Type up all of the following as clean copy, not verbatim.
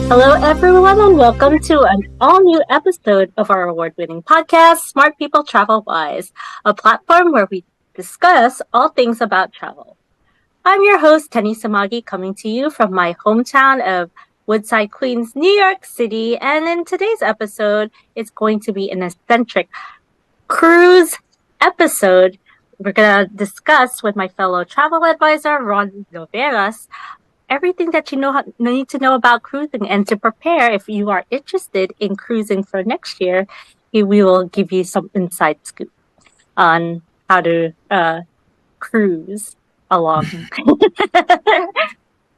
Hello, everyone, and welcome to an all-new episode of our award-winning podcast, Smart People Travelwise, a platform where we discuss all things about travel. I'm your host, Tenne Sumague, coming to you from my hometown of Woodside, Queens, New York City, and in today's episode, it's going to be an eccentric cruise episode. We're going to discuss with my fellow travel advisor, Ron Loveras, everything that you need to know about cruising, and to prepare if you are interested in cruising for next year. We will give you some inside scoop on how to cruise along.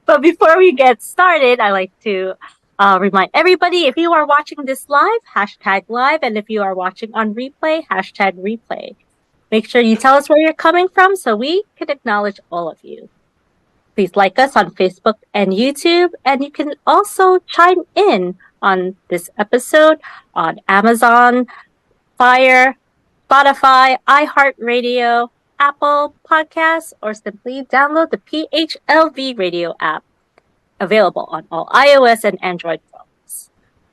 But before we get started, I like to remind everybody, if you are watching this live, hashtag live, and if you are watching on replay, hashtag replay. Make sure you tell us where you're coming from so we can acknowledge all of you. Please like us on Facebook and YouTube, and you can also chime in on this episode on Amazon, Fire, Spotify, iHeartRadio, Apple Podcasts, or simply download the PHLV radio app, available on all iOS and Android phones.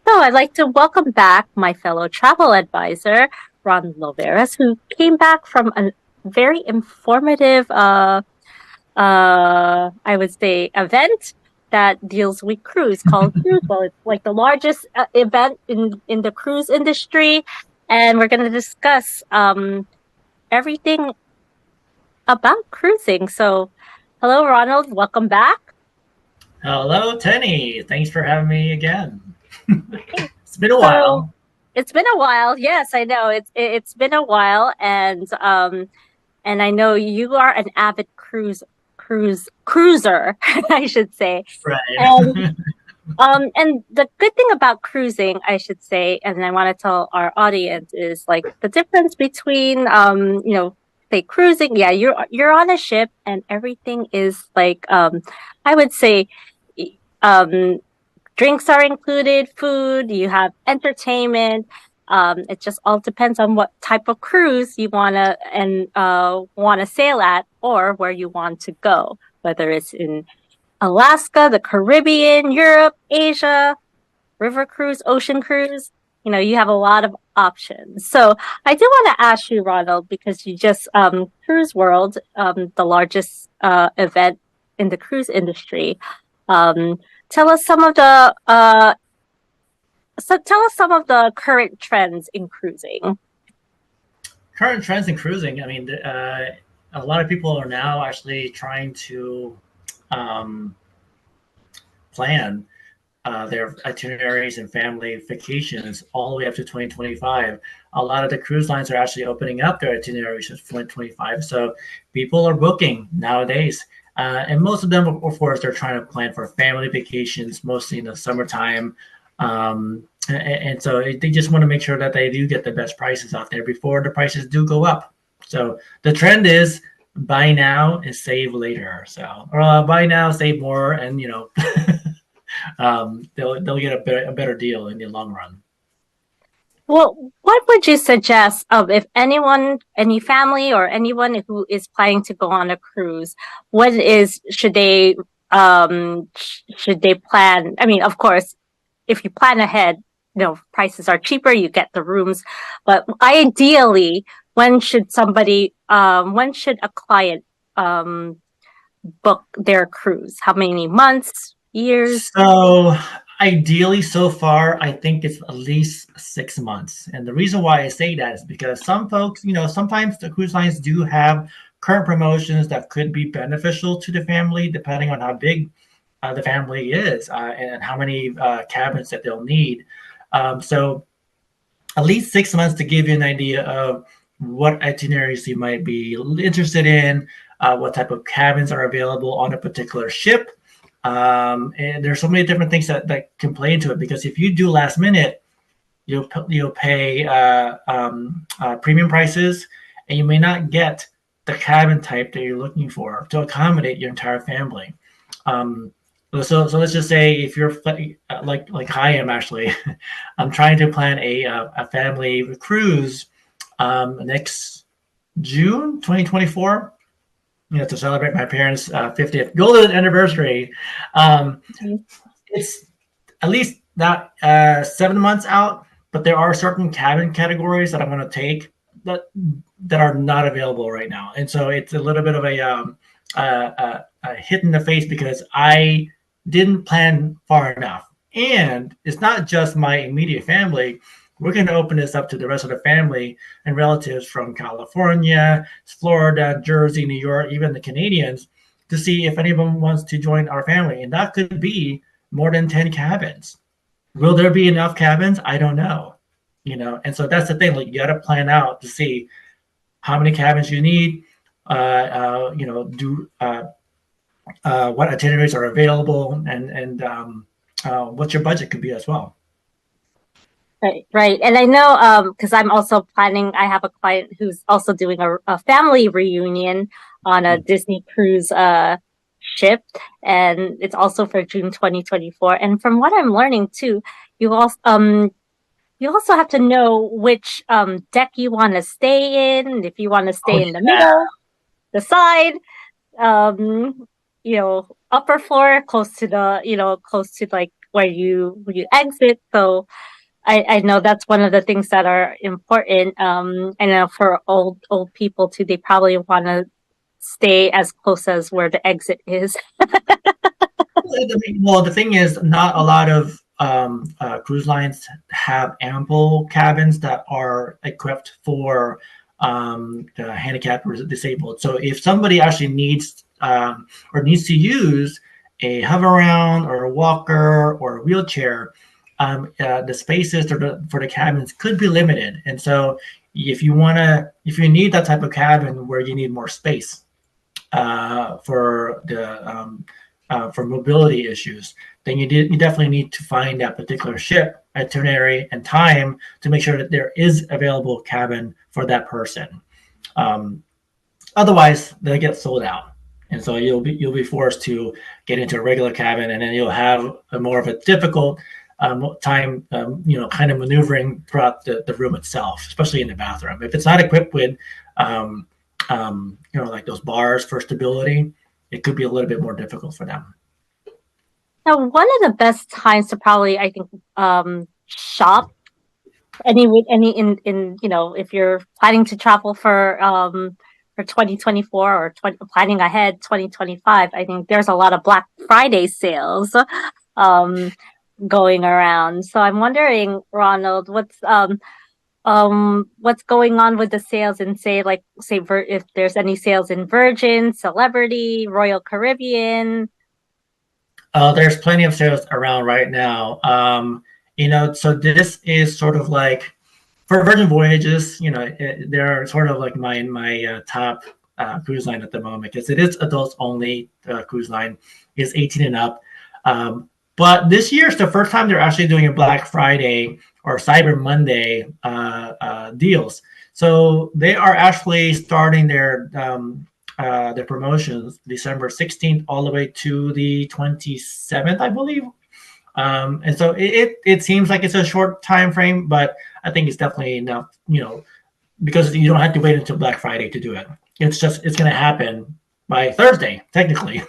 So I'd like to welcome back my fellow travel advisor, Ron Loveras, who came back from a very informative I would say, event that deals with cruise called Cruise. Well, it's like the largest event in the cruise industry. And we're going to discuss everything about cruising. So, hello, Ronald. Welcome back. Hello, Tenne. Thanks for having me again. It's been a while. It's been a while. Yes, I know. It's been a while. And I know you are an avid cruiser, I should say. Right. And the good thing about cruising, I should say, and I want to tell our audience, is like the difference between, say cruising. Yeah, you're on a ship and everything is like, I would say, drinks are included, food, you have entertainment. It just all depends on what type of cruise you want to sail at, or where you want to go, whether it's in Alaska, the Caribbean, Europe, Asia, river cruise, ocean cruise. You have a lot of options. So I do want to ask you, Ronald, because you just Cruise World, the largest event in the cruise industry. Tell us some of the current trends in cruising. Current trends in cruising. I mean, a lot of people are now actually trying to plan their itineraries and family vacations all the way up to 2025. A lot of the cruise lines are actually opening up their itineraries for 2025. So people are booking nowadays. And most of them, of course, they're trying to plan for family vacations, mostly in the summertime. And so they just want to make sure that they do get the best prices out there before the prices do go up. So the trend is buy now and save later. So, or buy now, save more, and they'll get a better deal in the long run. Well, what would you suggest of if any family or anyone who is planning to go on a cruise, should they plan? I mean, of course, if you plan ahead, prices are cheaper, you get the rooms, but ideally, when should a client book their cruise? How many months, years? So ideally, so far, I think it's at least 6 months. And the reason why I say that is because some folks, sometimes the cruise lines do have current promotions that could be beneficial to the family, depending on how big the family is and how many cabins that they'll need. So at least 6 months to give you an idea of what itineraries you might be interested in, what type of cabins are available on a particular ship. And there's so many different things that can play into it, because if you do last minute, you'll pay premium prices, and you may not get the cabin type that you're looking for to accommodate your entire family. So let's just say if you're like I am actually, I'm trying to plan a family cruise next June 2024. To celebrate my parents' 50th golden anniversary. It's at least not 7 months out, but there are certain cabin categories that I'm going to take that are not available right now, and so it's a little bit of a hit in the face because I didn't plan far enough. And it's not just my immediate family. We're going to open this up to the rest of the family and relatives from California, Florida, Jersey, New York, even the Canadians, to see if anyone wants to join our family. And that could be more than 10 cabins. Will there be enough cabins? I don't know. And so that's the thing. Like, you got to plan out to see how many cabins you need. What itineraries are available, and what your budget could be as well. Right. And I know because I'm also planning, I have a client who's also doing a family reunion on a Disney cruise ship, and it's also for June 2024. And from what I'm learning too, you also have to know which deck you want to stay in, if you want to stay in the middle, the side, upper floor, close to like where you exit. So I know that's one of the things that are important. I know for old people too, they probably want to stay as close as where the exit is. Well, the thing is, not a lot of cruise lines have ample cabins that are equipped for the handicapped or disabled. So if somebody actually needs to use a hover around or a walker or a wheelchair, the spaces for the cabins could be limited. And so if you need that type of cabin where you need more space for mobility issues, then you definitely need to find that particular ship itinerary and time to make sure that there is available cabin for that person. Otherwise, they get sold out, and so you'll be forced to get into a regular cabin, and then you'll have a more of a difficult time, kind of maneuvering throughout the room itself, especially in the bathroom. If it's not equipped with, like those bars for stability, it could be a little bit more difficult for them. Now, one of the best times to probably, I think, shop if you're planning to travel for 2024 or planning ahead 2025, I think there's a lot of Black Friday sales going around. So I'm wondering, Ronald, what's going on with the sales and say if there's any sales in Virgin, Celebrity, Royal Caribbean. There's plenty of sales around right now. So this is sort of like for Virgin Voyages, they're sort of like my top cruise line at the moment, because it is adults only cruise line, is 18 and up. But this year is the first time they're actually doing a Black Friday or Cyber Monday deals. So they are actually starting their promotions December 16th all the way to the 27th, I believe. And so it seems like it's a short time frame, but I think it's definitely enough, because you don't have to wait until Black Friday to do it. It's going to happen by Thursday, technically.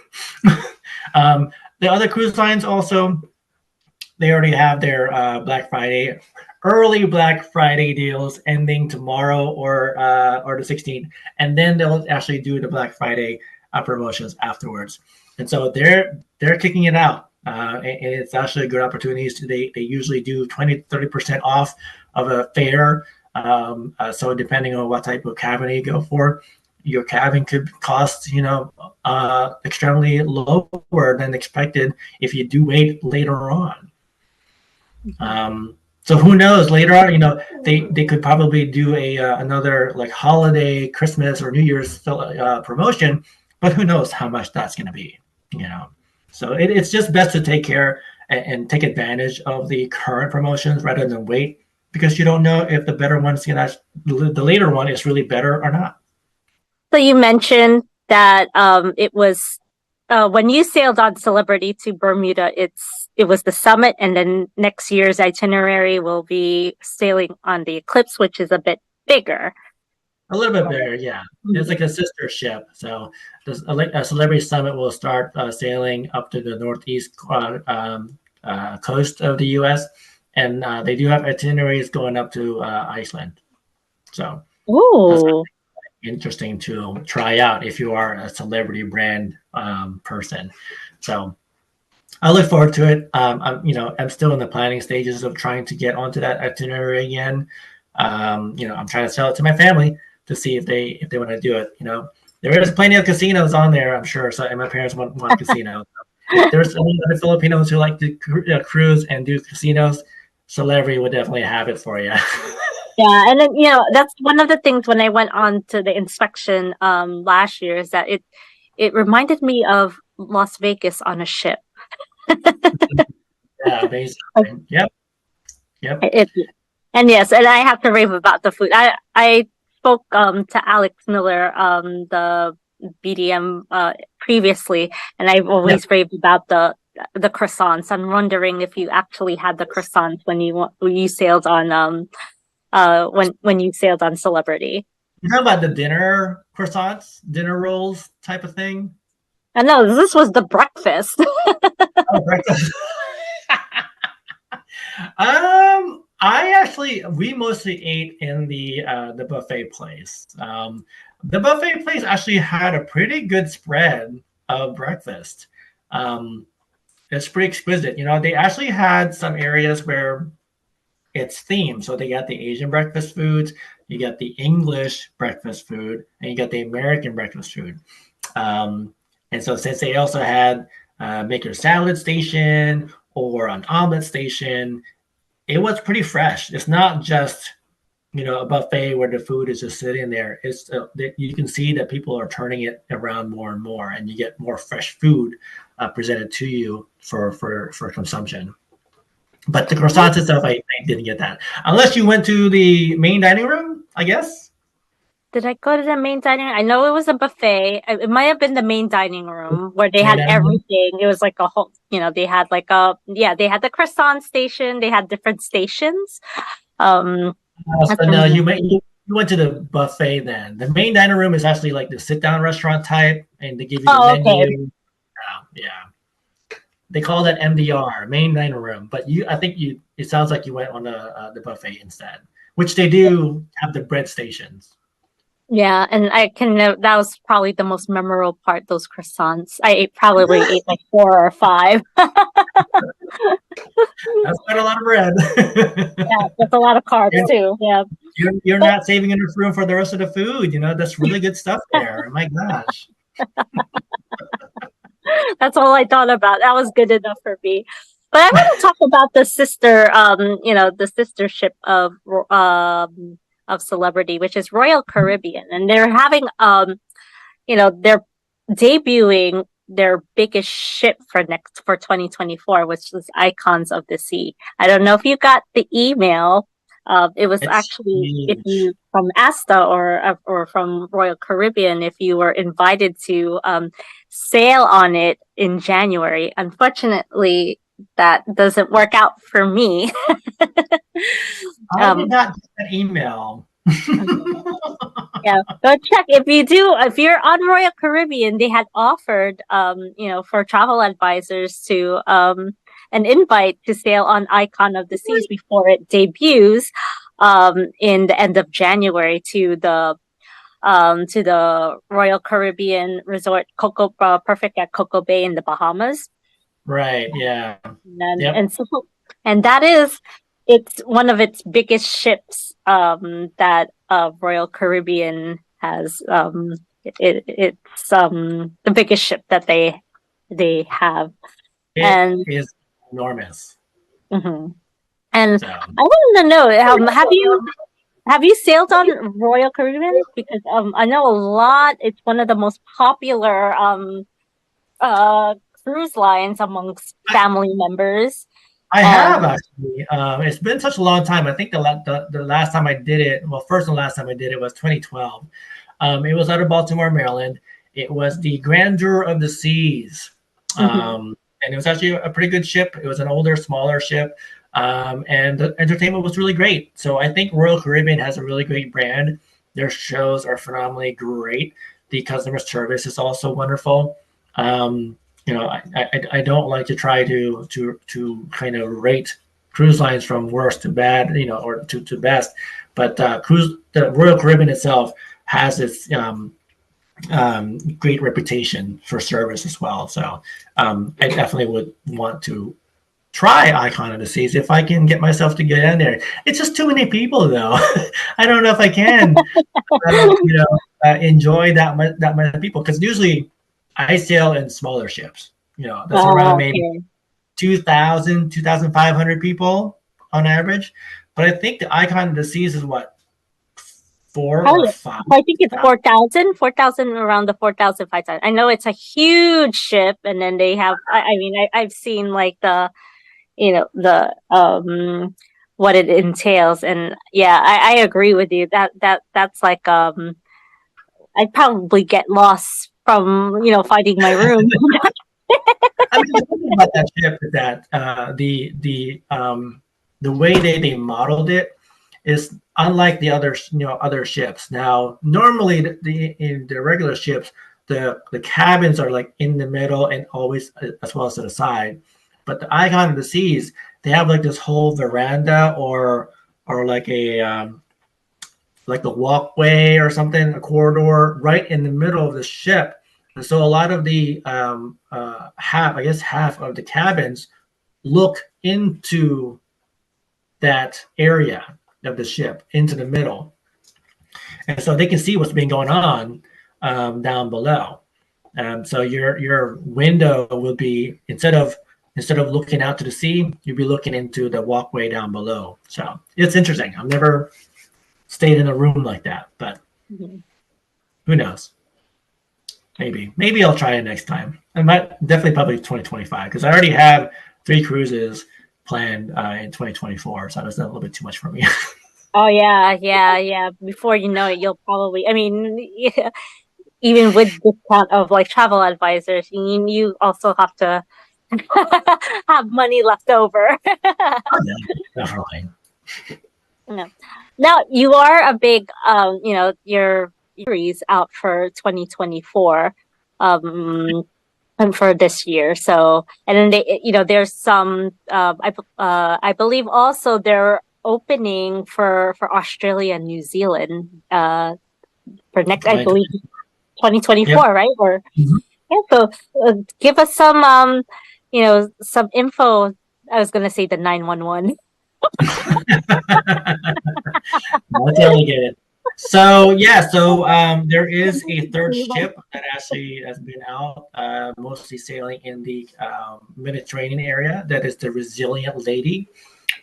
The other cruise lines also, they already have their early Black Friday deals ending tomorrow or the 16th, and then they'll actually do the Black Friday promotions afterwards. And so they're kicking it out. And it's actually a good opportunity. They usually do 20-30% off of a fare. So depending on what type of cabin you go for, your cabin could cost extremely lower than expected if you do wait later on. So who knows, later on, they could probably do another like holiday, Christmas or New Year's promotion, but who knows how much that's going to be, So it's just best to take care and take advantage of the current promotions rather than wait, because you don't know if the better one the later one is really better or not. So you mentioned that it was when you sailed on Celebrity to Bermuda, it was the Summit, and then next year's itinerary will be sailing on the Eclipse, which is a bit bigger. A little bit bigger, yeah. It's like a sister ship. So the Celebrity Summit will start sailing up to the northeast coast of the U.S. And they do have itineraries going up to Iceland. So that's Ooh. interesting to try out if you are a celebrity brand person. So I look forward to it. I'm still in the planning stages of trying to get onto that itinerary again. I'm trying to sell it to my family to see if they want to do it. There is plenty of casinos on there, I'm sure. So, and my parents want a casino. So if there's any other Filipinos who like to cruise and do casinos, Celebrity would definitely have it for you. Yeah, and then that's one of the things when I went on to the inspection last year is that it reminded me of Las Vegas on a ship. Yeah, amazing. Yep. Yep. And yes, and I have to rave about the food. I spoke to Alex Miller, the BDM previously, and I've always raved about the croissants. I'm wondering if you actually had the croissants when you sailed on when you sailed on Celebrity. You talking about the dinner croissants, dinner rolls type of thing? I know this was the breakfast. Oh, breakfast. We mostly ate in the buffet place. The buffet place actually had a pretty good spread of breakfast. It's pretty exquisite. They actually had some areas where it's themed. So they got the Asian breakfast foods, you got the English breakfast food, and you got the American breakfast food. And so since they also had make your salad station or an omelet station, it was pretty fresh. It's not just a buffet where the food is just sitting there. It's you can see that people are turning it around more and more, and you get more fresh food presented to you for consumption. But the croissants itself, I didn't get that. Unless you went to the main dining room, I guess. Did I go to the main dining room? I know it was a buffet. It might have been the main dining room where they had everything. It was like a whole, they had they had the croissant station. They had different stations. So no, you went to the buffet then. The main dining room is actually like the sit-down restaurant type, and they give you the menu. Okay. Yeah. They call that MDR, main dining room. But it sounds like you went on the buffet instead, which they do have the bread stations. Yeah, and I can know that was probably the most memorable part, those croissants. I probably ate like 4 or 5. That's quite a lot of bread. Yeah, that's a lot of carbs too. Yeah. You're not saving enough room for the rest of the food. That's really good stuff there. My gosh. That's all I thought about. That was good enough for me. But I want to talk about the the sister ship of Celebrity, which is Royal Caribbean, and they're having they're debuting their biggest ship for 2024, which is Icons of the Sea. I don't know if you got the email. It was actually if you from ASTA or from Royal Caribbean, if you were invited to sail on it in January. Unfortunately, that doesn't work out for me. I did not get that email. Yeah, go check if you're on Royal Caribbean. They had offered for travel advisors to an invite to sail on Icon of the Seas before it debuts in the end of January to the Royal Caribbean Resort Perfect at Coco Bay in the Bahamas. Right. Yeah. And that is it's one of its biggest ships that Royal Caribbean has. It's the biggest ship that they have. It is enormous. Mm-hmm. And I wanted to know, have you sailed on Royal Caribbean? Because I know a lot. It's one of the most popular cruise lines amongst family members. I have actually. It's been such a long time. I think the last time I did it, first and last time I did it was 2012. It was out of Baltimore, Maryland. It was the Grandeur of the Seas. And it was actually a pretty good ship. It was an older, smaller ship. And the entertainment was really great. So I think Royal Caribbean has a really great brand. Their shows are phenomenally great. The customer service is also wonderful. I don't like to try to kind of rate cruise lines from worst to bad, or to best. But the Royal Caribbean itself has its great reputation for service as well. So I definitely would want to try Icon of the Seas if I can get myself to get in there. It's just too many people, though. I don't know if I can, enjoy that many people, because usually I sail in smaller ships. That's around Oh, maybe okay. 2,000, 2,500 people on average. But I think the Icon of the Seas is what, four or Probably, five I think it's thousand? 4,000, 4,000, around the 4,500. I know it's a huge ship, and then they have. I mean, I've seen like the what it entails, and yeah, I agree with you. That's like I'd probably get lost from finding my room. I mean, the thing about that ship is that the way they modeled it is unlike the other ships. Now, normally in the regular ships, the cabins are like in the middle and always as well as to the side. But the Icon of the Seas, they have like this whole veranda or like a walkway or something, a corridor right in the middle of the ship. And so a lot of the half of the cabins look into that area of the ship, into the middle, and so they can see what's been going on down below. So your window will be, instead of looking out to the sea, you'll be looking into the walkway down below. So it's interesting. I've never stayed in a room like that, but Mhm. who knows? Maybe I'll try it next time. I might definitely probably 2025, because I already have 3 cruises planned in 2024, so that's a little bit too much for me. Oh yeah, yeah, yeah. Before you know it, you'll probably. I mean, yeah, even with discount of like travel advisors, you also have to have money left over. Yeah, definitely. No. Now you are a big your series out for 2024 um and for this year. So and then there's some I believe also they're opening for Australia and New Zealand for next, I believe, 2020. Yep. 2024, right? Or Mhm. yeah, so give us some some info. I was gonna say the 911. I totally get it. So yeah, so there is a third ship that actually has been out, mostly sailing in the Mediterranean area. That is the Resilient Lady.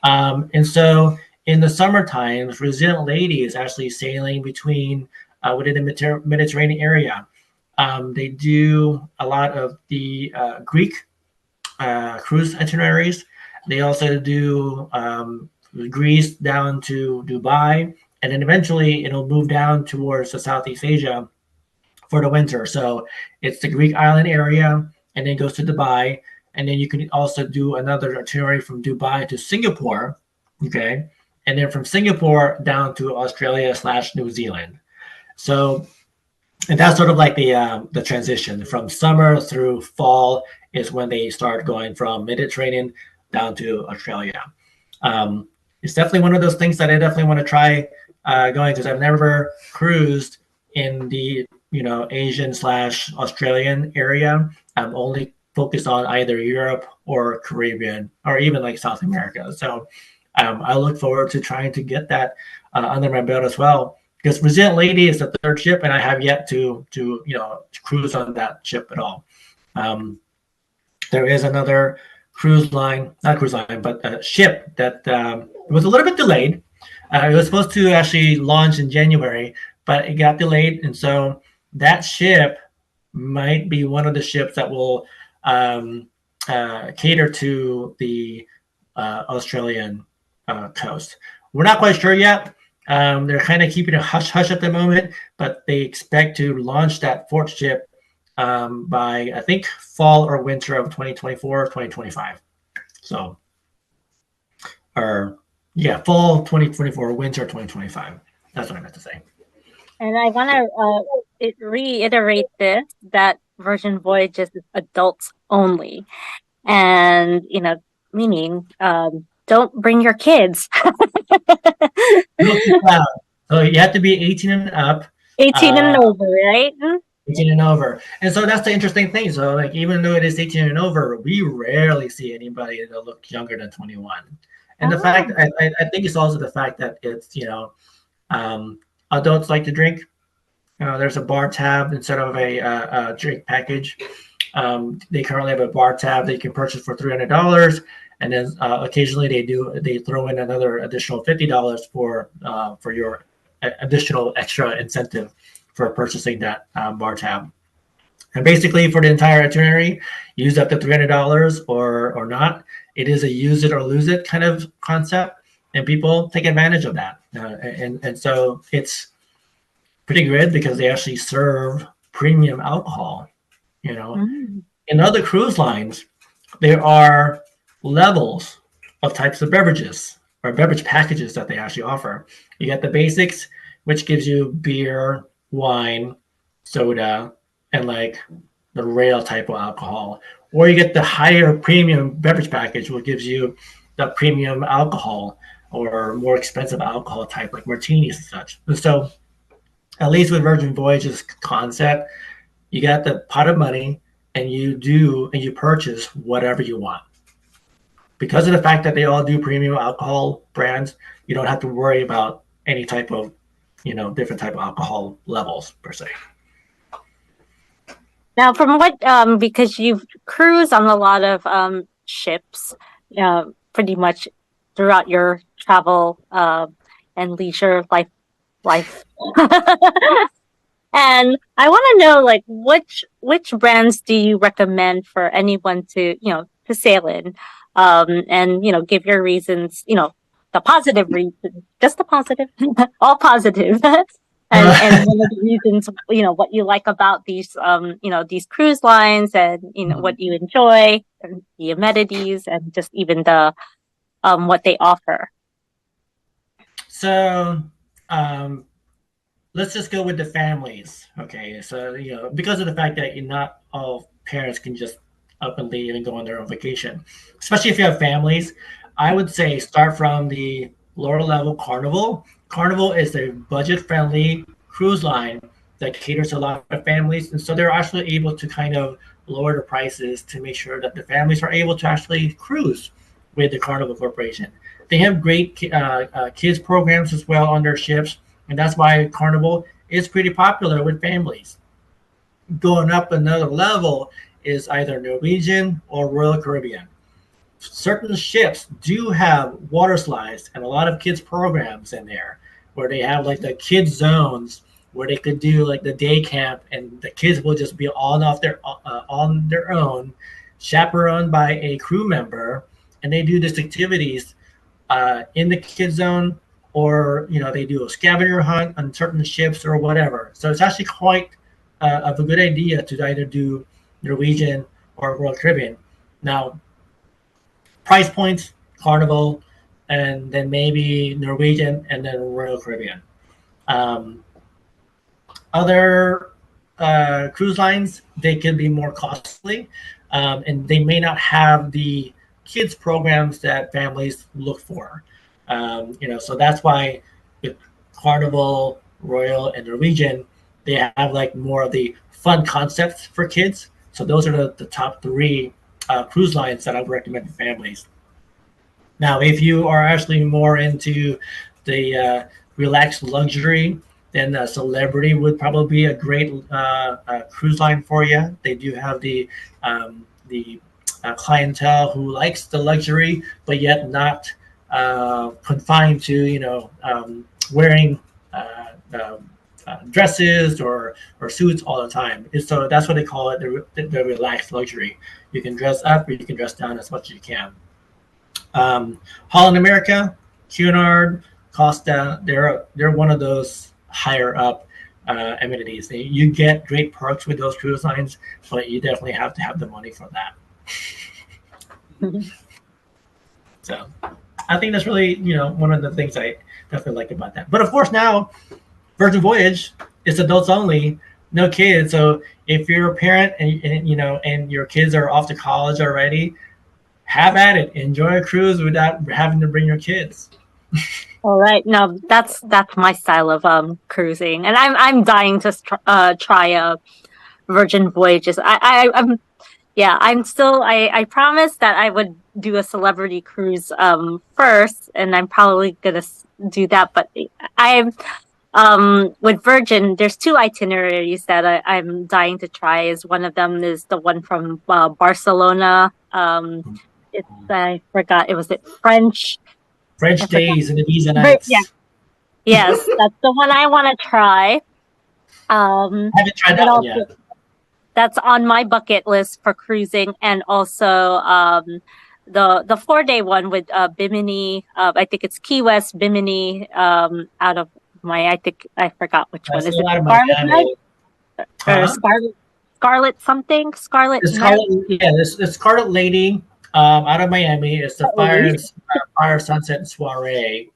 And so in the summer times, Resilient Lady is actually sailing between within the Mediterranean area. They do a lot of the Greek cruise itineraries. They also do Greece down to Dubai, and then eventually it'll move down towards the Southeast Asia for the winter. So it's the Greek island area, and then goes to Dubai, and then you can also do another itinerary from Dubai to Singapore, okay, and then from Singapore down to Australia slash New Zealand. So, and that's sort of like the transition from summer through fall is when they start going from Mediterranean down to Australia. It's definitely one of those things that I definitely want to try going, because I've never cruised in the Asian slash Australian area. I'm only focused on either Europe or Caribbean or even like South America. So I look forward to trying to get that under my belt as well. Because Resilient Lady is the third ship, and I have yet to cruise on that ship at all. Um, there is another cruise line, not cruise line, but a ship that was a little bit delayed. It was supposed to actually launch in January, but it got delayed, and so that ship might be one of the ships that will cater to the Australian coast. We're not quite sure yet. They're kind of keeping a hush hush at the moment, but they expect to launch that fourth ship by, I think, fall or winter of 2024, 2025. So, or yeah, fall 2024, winter 2025. That's what I meant to say. And I want to reiterate this that Virgin Voyages is adults only. And, meaning don't bring your kids. No kids allowed. So you have to be 18 and up. 18 Uh, and over, right? 18 and over. And so that's the interesting thing. So like even though it is 18 and over, we rarely see anybody that look younger than 21. And the fact Oh. I think it's also the fact that it's um, adults like to drink. There's a bar tab instead of a drink package. They currently have a bar tab that you can purchase for $300, and then occasionally they throw in another additional $50 for your additional extra incentive for purchasing that bar tab. And basically, for the entire itinerary, use up to $300 or not. It is a use it or lose it kind of concept, and people take advantage of that. And so it's pretty good because they actually serve premium alcohol. You know, Mm. in other cruise lines, there are levels of types of beverages or beverage packages that they actually offer. You get the basics, which gives you beer, wine, soda, and like the rail type of alcohol. Or you get the higher premium beverage package, which gives you the premium alcohol or more expensive alcohol type like martinis and such. And so, at least with Virgin Voyage's concept, you got the pot of money and you purchase whatever you want. Because of the fact that they all do premium alcohol brands, you don't have to worry about any type of, different type of alcohol levels per se. Now, from what, because you've cruised on a lot of ships, pretty much throughout your travel and leisure life. And I want to know, like, which brands do you recommend for anyone to, to sail in, and give your reasons, the positive reasons, just the positive, all positive, and one of the reasons, what you like about these, these cruise lines, and what you enjoy, and the amenities, and just even the what they offer. So um, let's just go with the families. Okay, so because of the fact that not all parents can just up and leave and go on their own vacation, especially if you have families, I would say start from the lower level Carnival. Carnival is a budget friendly cruise line that caters to a lot of families, and so they're actually able to kind of lower the prices to make sure that the families are able to actually cruise with the Carnival Corporation. They have great kids programs as well on their ships, and that's why Carnival is pretty popular with families. Going up another level is either Norwegian or Royal Caribbean. Certain ships do have water slides and a lot of kids programs in there where they have like the kids zones where they could do like the day camp and the kids will just be on their own, chaperoned by a crew member, and they do these activities in the kids zone, or they do a scavenger hunt on certain ships or whatever. So it's actually quite of a good idea to either do Norwegian or Royal Caribbean. Now, price points, Carnival, and then maybe Norwegian, and then Royal Caribbean. Um, Other cruise lines, they can be more costly, and they may not have the kids programs that families look for. So that's why with Carnival, Royal, and Norwegian, they have like more of the fun concepts for kids. So those are the top three cruise lines that I would recommend to families. Now, if you are actually more into the relaxed luxury, then Celebrity would probably be a great cruise line for you. They do have the clientele who likes the luxury, but yet not confined to wearing dresses or suits all the time. So that's what they call it, the relaxed luxury. You can dress up or you can dress down as much as you can. Holland America, Cunard, Costa, they're one of those higher up amenities. You get great perks with those cruise lines, but you definitely have to have the money for that. So I think that's really, one of the things I definitely like about that. But of course now, Virgin Voyage is adults only. no kids. So if you're a parent and and your kids are off to college already, have at it. Enjoy a cruise without having to bring your kids. All right. No, that's my style of cruising, and I'm dying to try a Virgin Voyages. I'm yeah, I'm still I promised that I would do a celebrity cruise first, and I'm probably gonna do that. But I'm with Virgin, there's two itineraries that I'm dying to try. Is one of them is the one from Barcelona. It's I forgot it was it French. I French forgot. days and Ibiza Yeah, nights. yes, that's the one I want to try. Um, I haven't tried but that one also yet. that's on my bucket list for cruising, and also the 4 day one with Bimini. I think it's Key West, Bimini. Out of my, I think I forgot which one That's is it. out of Scarlet Night Miami. or Huh? Scarlet something? Scarlet The Night. Scarlet, yeah, the Scarlet Lady out of Miami. It's the Fire Sunset and Soiree.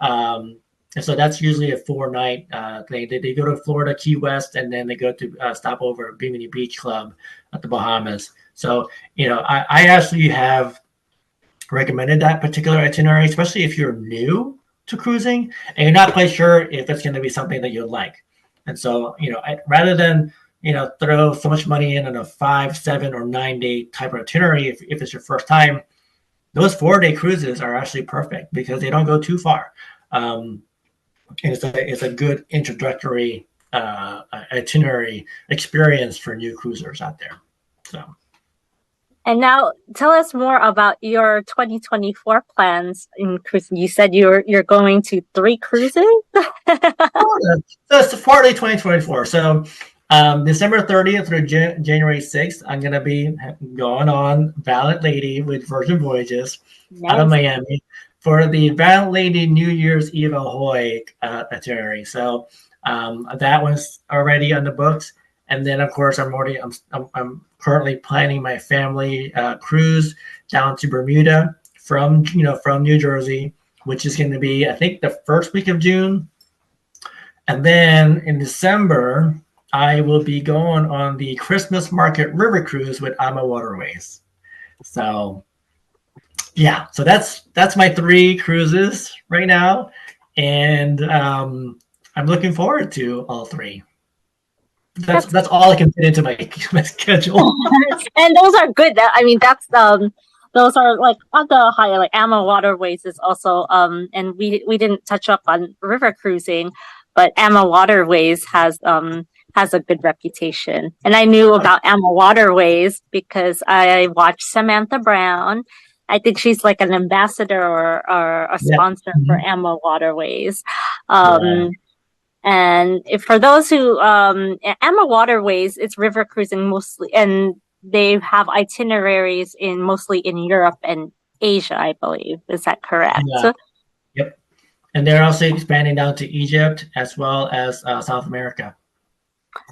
And so that's usually a 4 night thing. They go to Florida, Key West, and then they go to stop over at Bimini Beach Club at the Bahamas. So, I actually have recommended that particular itinerary, especially if you're new to cruising and you're not quite sure if it's going to be something that you like. And so, rather than throw so much money in on a 5, 7, or 9 day type of itinerary, if it's your first time, those 4 day cruises are actually perfect because they don't go too far. And it's a good introductory itinerary experience for new cruisers out there. So. And now tell us more about your 2024 plans in cruising. You said you're going to 3 cruises? So it's Florida 2024. So December 30th through January 6th, I'm going to be going on Valiant Lady with Virgin Voyages out of Nice. Miami for the Valiant Lady New Year's Eve Ahoy itinerary. So that one's already on the books. And then, of course, I'm currently planning my family cruise down to Bermuda from New Jersey, which is going to be, I think, the first week of June. And then in December, I will be going on the Christmas Market River Cruise with Ama Waterways. So yeah, so that's my 3 cruises right now, and I'm looking forward to all 3. That's all I can fit into my schedule. And those are good. I mean, that's those are like on the higher, like Ama Waterways is also and we didn't touch up on river cruising, but Ama Waterways has a good reputation. And I knew about Ama Waterways because I watched Samantha Brown. I think she's like an ambassador or a sponsor for Ama Waterways. Yeah. And for those who, Ama Waterways, it's river cruising mostly, and they have itineraries mostly in Europe and Asia, I believe. Is that correct? Yeah. Yep. And they're also expanding down to Egypt as well as South America.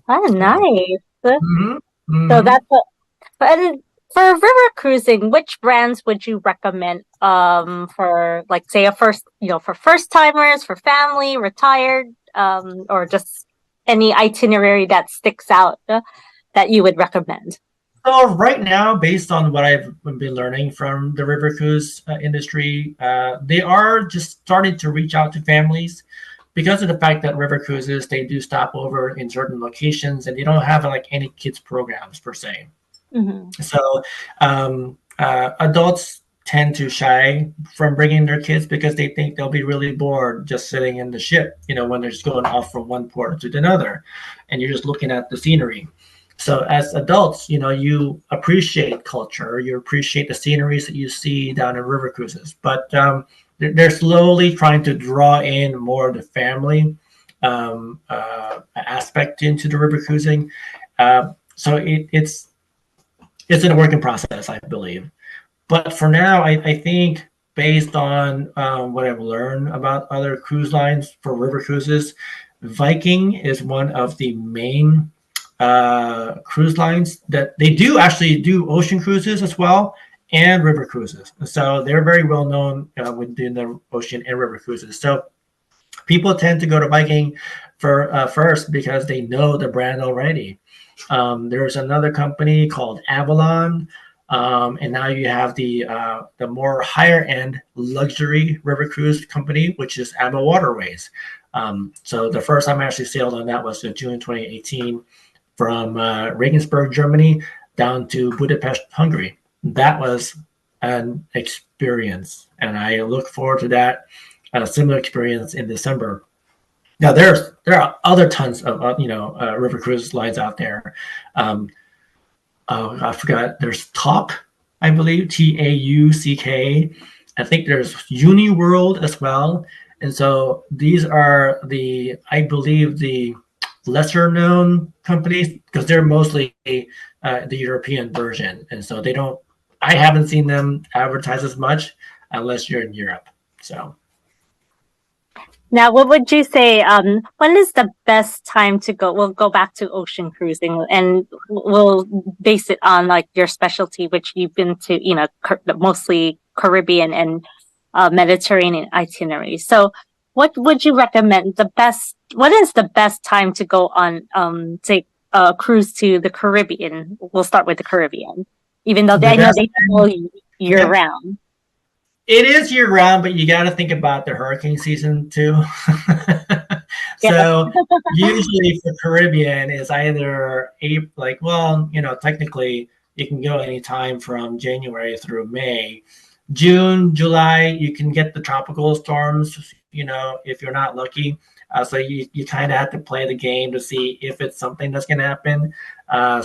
Oh, nice. Mm-hmm. Mm-hmm. So but for river cruising, which brands would you recommend for, like, say, for first timers, for family, retired, or just any itinerary that sticks out that you would recommend? So right now, based on what I've been learning from the river cruise industry, they are just starting to reach out to families because of the fact that river cruises, they do stop over in certain locations and they don't have like any kids programs per se. Mm-hmm. So adults tend to shy from bringing their kids because they think they'll be really bored just sitting in the ship, when they're just going off from one port to another and you're just looking at the scenery. So as adults, you appreciate culture, you appreciate the sceneries that you see down in river cruises, but they're slowly trying to draw in more of the family aspect into the river cruising. So it's in a working process, I believe. But for now, I think based on what I've learned about other cruise lines for river cruises, Viking is one of the main cruise lines that they do actually do ocean cruises as well and river cruises. So they're very well known within the ocean and river cruises. So people tend to go to Viking first because they know the brand already. There's another company called Avalon, and now you have the more higher end luxury river cruise company, which is Ava Waterways. So the first time I actually sailed on that was in June 2018 from Regensburg, Germany, down to Budapest, Hungary. That was an experience, and I look forward to that similar experience in December. Now there are other tons of river cruise lines out there. Um, oh, I forgot. There's Talk, I believe, Tauck. I think there's Uniworld as well. And so these are I believe, the lesser known companies because they're mostly the European version. And so I haven't seen them advertise as much unless you're in Europe. So Now, what would you say? When is the best time to go? We'll go back to ocean cruising, and we'll base it on like your specialty, which you've been to, mostly Caribbean and Mediterranean itineraries. So, what would you recommend? What is the best time to go on, say, a cruise to the Caribbean? We'll start with the Caribbean, even though I know they travel year round. It is year round, but you got to think about the hurricane season too. So usually for Caribbean is either technically you can go anytime from January through May. June, July, you can get the tropical storms, if you're not lucky. So you kind of have to play the game to see if it's something that's going to happen.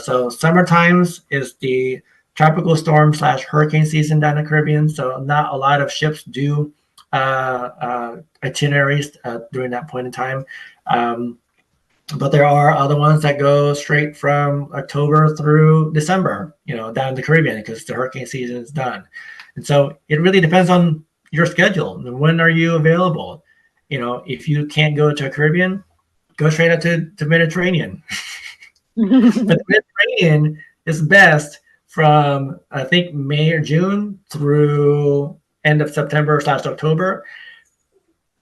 So summer times is the tropical storm / hurricane season down in the Caribbean. So not a lot of ships do itineraries during that point in time. But there are other ones that go straight from October through December, down in the Caribbean because the hurricane season is done. And so it really depends on your schedule. And when are you available? If you can't go to a Caribbean, go straight out to Mediterranean. But the Mediterranean is best from, I think, May or June through end of September / October.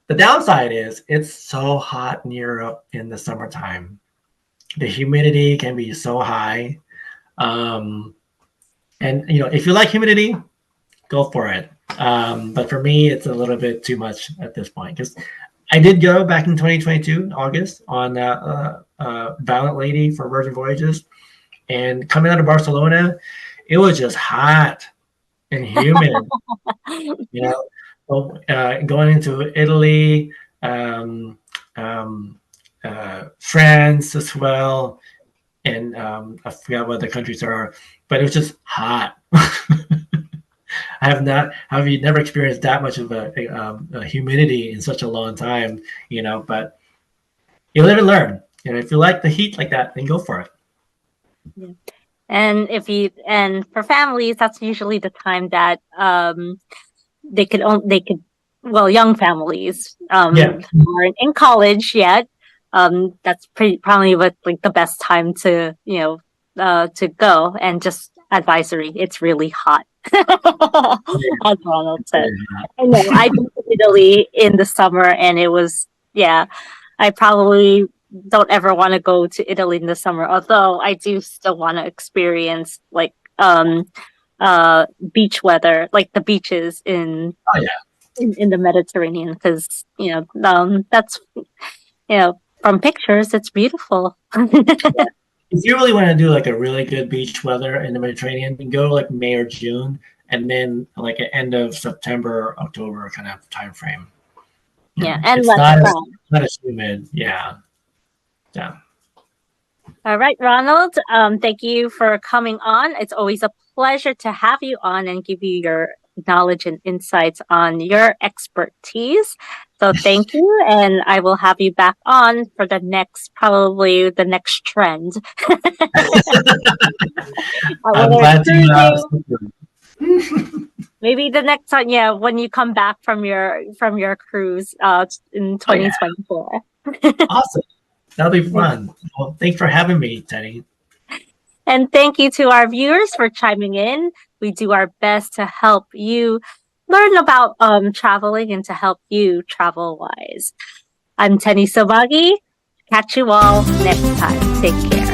The downside is it's so hot in Europe in the summertime. The humidity can be so high. And, if you like humidity, go for it. But for me, it's a little bit too much at this point because I did go back in 2022 in August on Valiant Lady for Virgin Voyages. And coming out of Barcelona, it was just hot and humid. Going into Italy, France as well, and I forgot what the countries are, but it was just hot. Have you never experienced that much of a humidity in such a long time? But you live and learn. If you like the heat like that, then go for it. Yeah. And for families, that's usually the time that young families aren't in college yet. That's probably the best time to go, and just advisory. It's really hot. As Ronald said. I know I've been to Italy in the summer, and it was I probably don't ever want to go to Italy in the summer, although I do still want to experience beach weather, like the beaches in the Mediterranean, because that's from pictures it's beautiful. If you really want to do a really good beach weather in the Mediterranean, then go May or June, and then at end of September, October kind of time frame. And it's not as humid. Yeah. All right, Ronald. Thank you for coming on. It's always a pleasure to have you on and give you your knowledge and insights on your expertise. So thank you, and I will have you back on for probably the next trend. I'm glad to maybe the next time, when you come back from your cruise in 2024. Awesome. That'll be fun. Well, thanks for having me, Teddy. And thank you to our viewers for chiming in. We do our best to help you learn about traveling and to help you travel wise. I'm Tenne Sumague. Catch you all next time. Take care.